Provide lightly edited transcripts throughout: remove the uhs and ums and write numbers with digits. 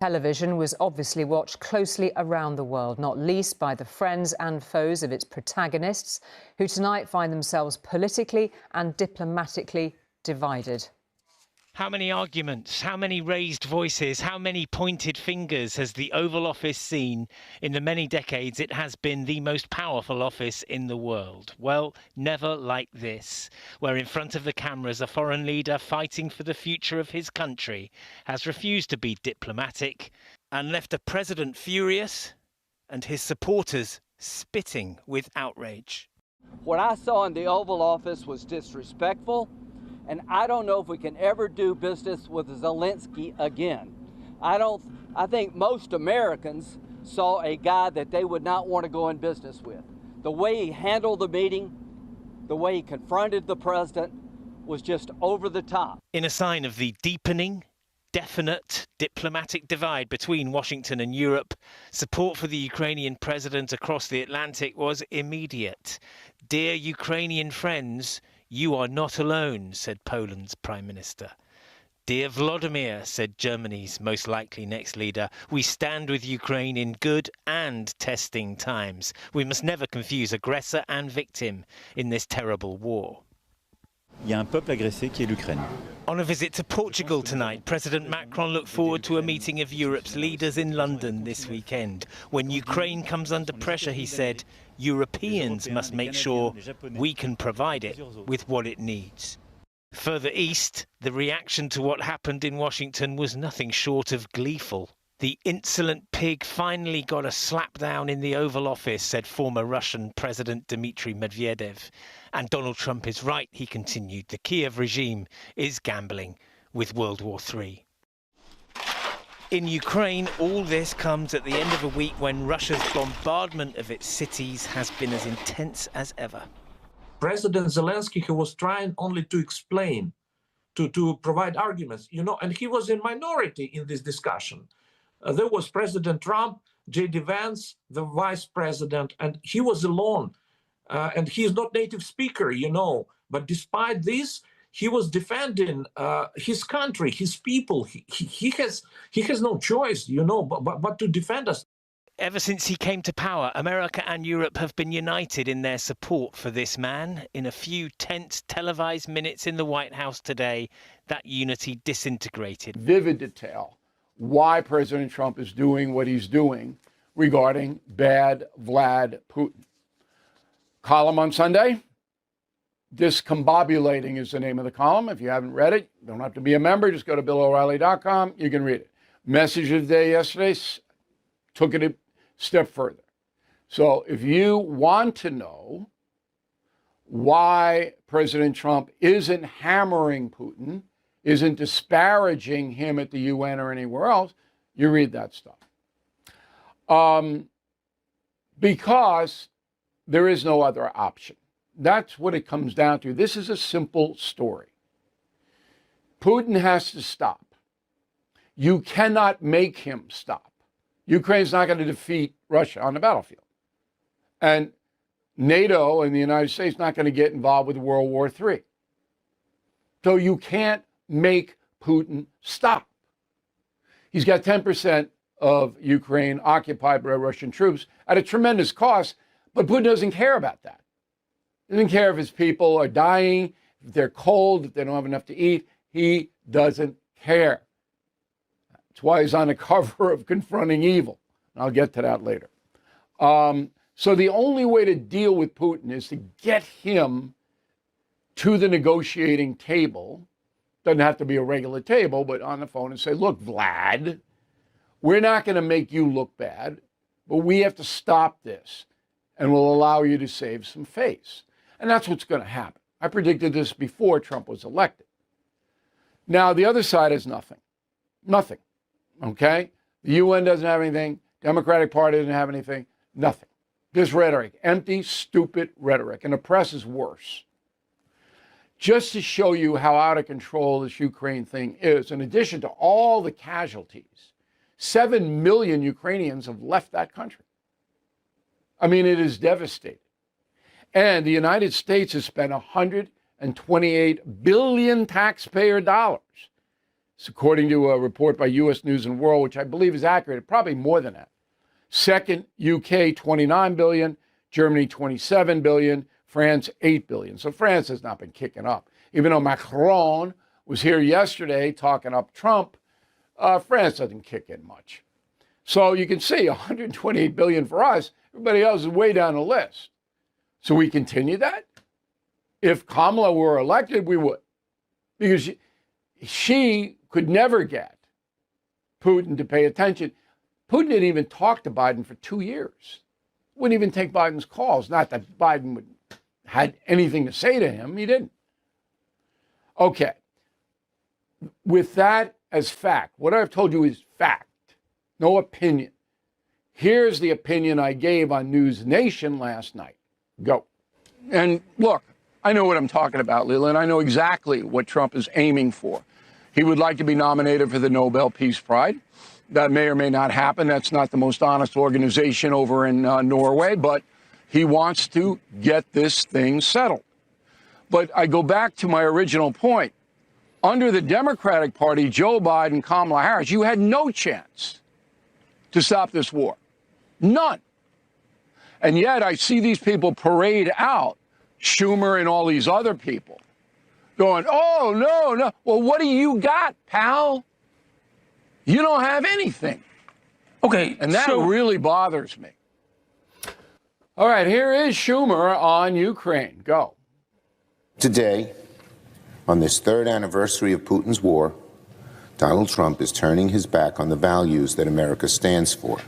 Television was obviously watched closely around the world, not least by the friends and foes of its protagonists, who tonight find themselves politically and diplomatically divided. How many arguments, how many raised voices, how many pointed fingers has the Oval Office seen in the many decades it has been the most powerful office in the world? Well, never like this, where in front of the cameras a foreign leader fighting for the future of his country has refused to be diplomatic and left a president furious and his supporters spitting with outrage. What I saw in the Oval Office was disrespectful. And I don't know if we can ever do business with Zelensky again. I think most Americans saw a guy that they would not want to go in business with. The way he handled the meeting, the way he confronted the president was just over the top. In a sign of the deepening, definite diplomatic divide between Washington and Europe, support for the Ukrainian president across the Atlantic was immediate. Dear Ukrainian friends, you are not alone, said Poland's Prime Minister. Dear Vladimir, said Germany's most likely next leader, we stand with Ukraine in good and testing times. We must never confuse aggressor and victim in this terrible war. Il y a un peuple agressé qui est l'Ukraine. On a visit to Portugal tonight, President Macron looked forward to a meeting of Europe's leaders in London this weekend. When Ukraine comes under pressure, he said, Europeans must make sure we can provide it with what it needs. Further east, the reaction to what happened in Washington was nothing short of gleeful. The insolent pig finally got a slap down in the Oval Office, said former Russian President Dmitry Medvedev. And Donald Trump is right, he continued. The Kiev regime is gambling with World War III. In Ukraine, all this comes at the end of a week when Russia's bombardment of its cities has been as intense as ever. President Zelensky, he was trying only to explain, to provide arguments, and he was in minority in this discussion. There was President Trump, J.D. Vance, the vice president, and he was alone. And he is not native speaker, but despite this, he was defending his country, his people. He has no choice, but to defend us. Ever since he came to power, America and Europe have been united in their support for this man. In a few tense televised minutes in the White House today, that unity disintegrated. Vivid detail why President Trump is doing what he's doing regarding bad Vlad Putin. Column on Sunday. Discombobulating is the name of the column. If you haven't read it, you don't have to be a member. Just go to BillO'Reilly.com. You can read it. Message of the day yesterday took it a step further. So if you want to know why President Trump isn't hammering Putin, isn't disparaging him at the UN or anywhere else, you read that stuff. Because there is no other option. That's what it comes down to. This is a simple story. Putin has to stop. You cannot make him stop. Ukraine's not going to defeat Russia on the battlefield. And NATO and the United States not going to get involved with World War III. So you can't make Putin stop. He's got 10% of Ukraine occupied by Russian troops at a tremendous cost, but Putin doesn't care about that. He doesn't care if his people are dying, if they're cold, if they don't have enough to eat. He doesn't care. That's why he's on the cover of Confronting Evil. I'll get to that later. So the only way to deal with Putin is to get him to the negotiating table. Doesn't have to be a regular table, but on the phone and say, look, Vlad, we're not going to make you look bad, but we have to stop this and we'll allow you to save some face. And that's what's going to happen. I predicted this before Trump was elected. Now, the other side has nothing. Nothing. Okay? The UN doesn't have anything. Democratic Party doesn't have anything. Nothing. Just rhetoric. Empty, stupid rhetoric. And the press is worse. Just to show you how out of control this Ukraine thing is, in addition to all the casualties, 7 million Ukrainians have left that country. I mean, it is devastating. And the United States has spent $128 billion taxpayer dollars It's according to a report by U.S. News and World, which I believe is accurate, probably more than that. Second, UK, 29 billion, Germany, 27 billion, France, 8 billion. So France has not been kicking up. Even though Macron was here yesterday talking up Trump, France doesn't kick in much. So you can see 128 billion for us. Everybody else is way down the list. So we continue that? If Kamala were elected, we would. Because she could never get Putin to pay attention. Putin didn't even talk to Biden for 2 years. Wouldn't even take Biden's calls. Not that Biden had anything to say to him. He didn't. Okay. With that as fact, what I've told you is fact, no opinion. Here's the opinion I gave on News Nation last night. Go. And look, I know what I'm talking about, Leland. I know exactly what Trump is aiming for. He would like to be nominated for the Nobel Peace Prize. That may or may not happen. That's not the most honest organization over in Norway, but he wants to get this thing settled. But I go back to my original point. Under the Democratic Party, Joe Biden, Kamala Harris, you had no chance to stop this war. None. And yet I see these people parade out, Schumer and all these other people, going, oh, no. Well, what do you got, pal? You don't have anything. Okay. And that really bothers me. All right, here is Schumer on Ukraine. Go. Today, on this third anniversary of Putin's war, Donald Trump is turning his back on the values that America stands for,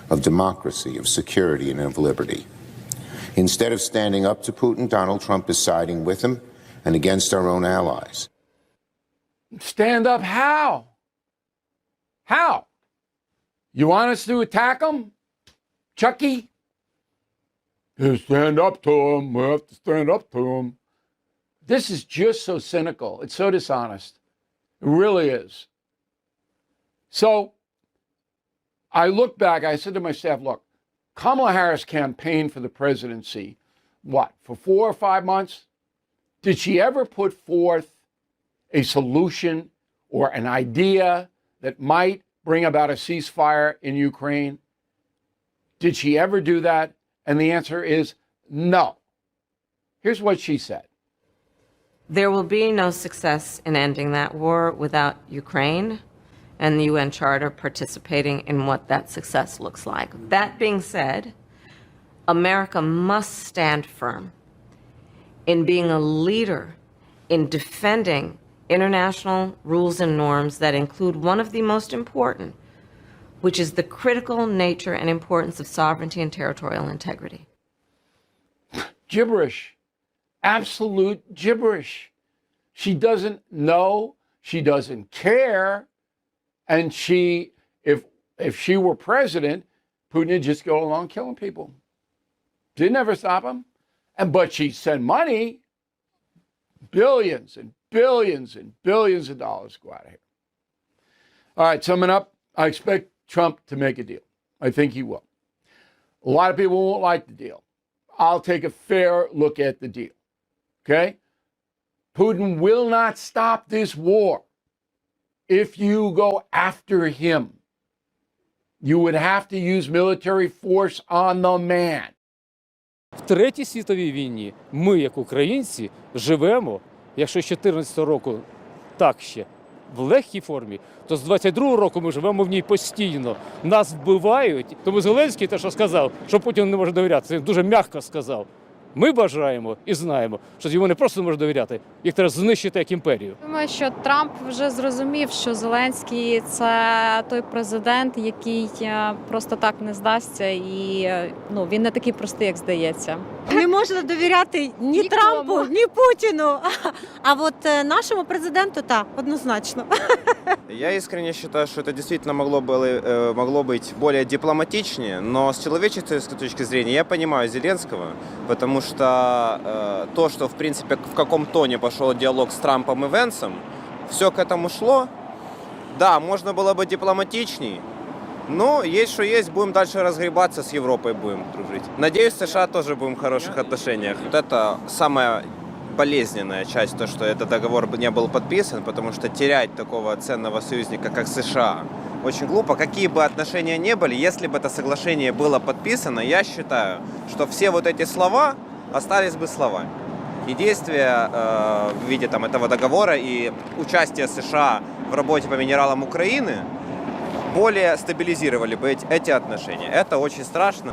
of democracy, of security, and of liberty. Instead of standing up to Putin, Donald Trump is siding with him and against our own allies. Stand up how? How? You want us to attack him? Chucky? You stand up to him. We have to stand up to him. This is just so cynical. It's so dishonest. It really is. So I look back, I said to my staff, look, Kamala Harris campaigned for the presidency, what, for 4 or 5 months? Did she ever put forth a solution or an idea that might bring about a ceasefire in Ukraine? Did she ever do that? And the answer is no. Here's what she said. There will be no success in ending that war without Ukraine and the UN Charter participating in what that success looks like. That being said, America must stand firm in being a leader in defending international rules and norms that include one of the most important, which is the critical nature and importance of sovereignty and territorial integrity. Gibberish. Absolute gibberish. She doesn't know, she doesn't care, and if she were president, Putin would just go along killing people. Didn't ever stop him. But she sent money, billions and billions and billions of dollars to go out of here. All right, summing up, I expect Trump to make a deal. I think he will. A lot of people won't like the deal. I'll take a fair look at the deal. Okay? Putin will not stop this war if you go after him. You would have to use military force on the man. В Третій світовій війні ми, як українці, живемо, якщо з 14-го року так ще, в легкій формі, то з 22-го року ми живемо в ній постійно. Нас вбивають. Тому Зеленський те, що сказав, що Путіну не може довіряти, це дуже м'яко сказав. Ми бажаємо і знаємо, що йому не просто не може довіряти, їх треба знищити як імперію. Думаю, що Трамп вже зрозумів, що Зеленський – це той президент, який просто так не здасться, і він не такий простий, як здається. Не можна довіряти ні Трампу, ні Путіну, а от нашому президенту – так, однозначно. Я искренне считаю, что это действительно могло быть более дипломатичнее, но с человеческой точки зрения я понимаю Зеленского, потому что то, что в принципе в каком тоне пошел диалог с Трампом и Венсом, все к этому шло. Да, можно было бы дипломатичней, но есть что есть, будем дальше разгребаться, с Европой будем дружить. Надеюсь, с США тоже будем в хороших отношениях. Вот это самое болезненная часть, то, что этот договор не был подписан, потому что терять такого ценного союзника, как США, очень глупо. Какие бы отношения ни были, если бы это соглашение было подписано, я считаю, что все вот эти слова остались бы словами. И действия в виде там, этого договора и участие США в работе по минералам Украины более стабилизировали бы эти отношения. Это очень страшно.